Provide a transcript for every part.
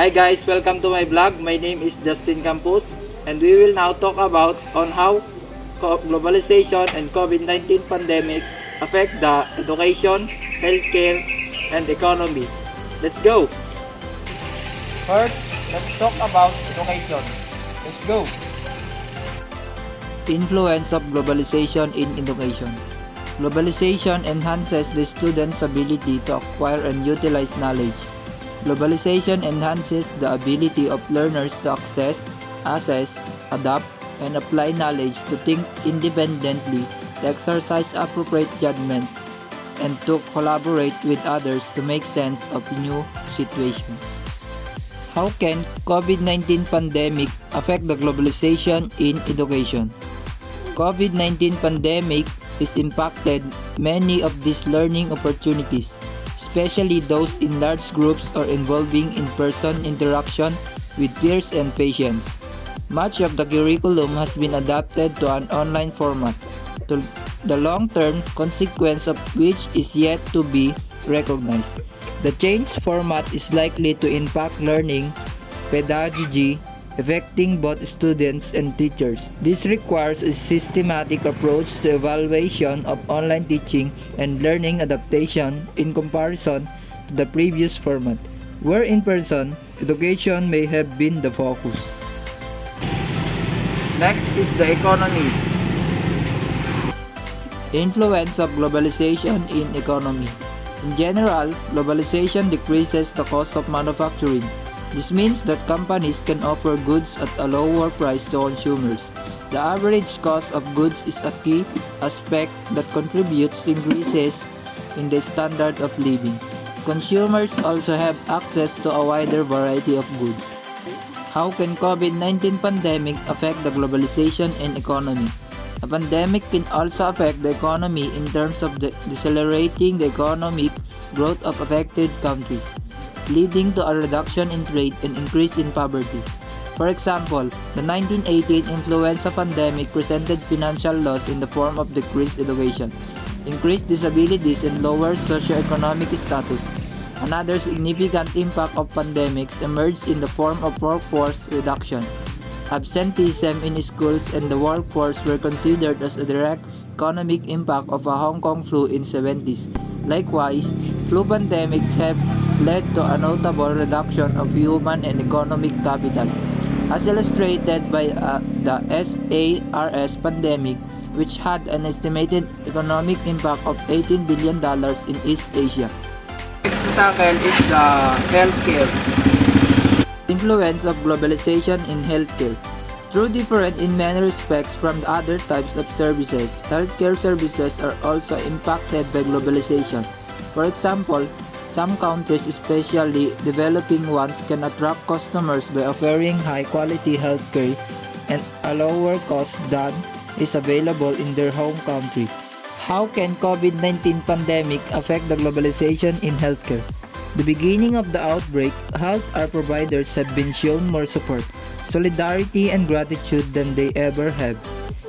Hi guys, welcome to my vlog. My name is Jhustine and we will now talk about on how globalization and COVID-19 pandemic affect the education, healthcare, and economy. Let's go! First, let's talk about education. Let's go! Influence of globalization in education. Globalization enhances the student's ability to acquire and utilize knowledge. Globalization enhances the ability of learners to access, assess, adapt, and apply knowledge, to think independently, to exercise appropriate judgment, and to collaborate with others to make sense of new situations. How can COVID-19 pandemic affect the globalization in education? COVID-19 pandemic has impacted many of these learning opportunities, especially those in large groups or involving in-person interaction with peers and patients. Much of the curriculum has been adapted to an online format, the long-term consequence of which is yet to be recognized. The changed format is likely to impact learning, pedagogy, affecting both students and teachers. This requires a systematic approach to evaluation of online teaching and learning adaptation in comparison to the previous format, where in-person education may have been the focus. Next is the economy. Influence of globalization in economy. In general, globalization decreases the cost of manufacturing. This means that companies can offer goods at a lower price to consumers. The average cost of goods is a key aspect that contributes to increases in the standard of living. Consumers also have access to a wider variety of goods. How can COVID-19 pandemic affect the globalization and economy? A pandemic can also affect the economy in terms of decelerating the economic growth of affected countries, leading to a reduction in trade and increase in poverty. For example, the 1918 influenza pandemic presented financial loss in the form of decreased education, increased disabilities, and lower socioeconomic status. Another significant impact of pandemics emerged in the form of workforce reduction. Absenteeism in schools and the workforce were considered as a direct economic impact of a Hong Kong flu in the 70s. Likewise, flu pandemics have led to a notable reduction of human and economic capital, as illustrated by the SARS pandemic, which had an estimated economic impact of $18 billion in East Asia. Next to tackle is the healthcare. Influence of globalization in healthcare. Though different in many respects from the other types of services, healthcare services are also impacted by globalization. For example, some countries, especially developing ones, can attract customers by offering high-quality healthcare and a lower cost than is available in their home country. How can COVID-19 pandemic affect the globalization in healthcare? The beginning of the outbreak, health providers have been shown more support, solidarity, and gratitude than they ever have.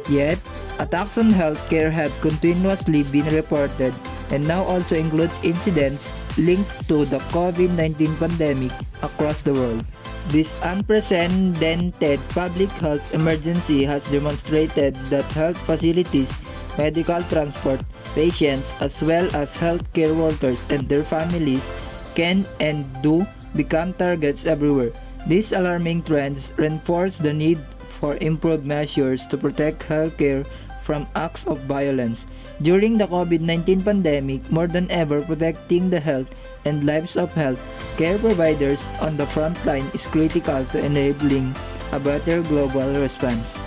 Yet, attacks on healthcare have continuously been reported and now also include incidents linked to the COVID-19 pandemic across the world. This unprecedented public health emergency has demonstrated that health facilities, medical transport, patients, as well as healthcare workers and their families can and do become targets everywhere. These alarming trends reinforce the need for improved measures to protect healthcare from acts of violence. During the COVID-19 pandemic, more than ever, protecting the health and lives of health care providers on the front line is critical to enabling a better global response.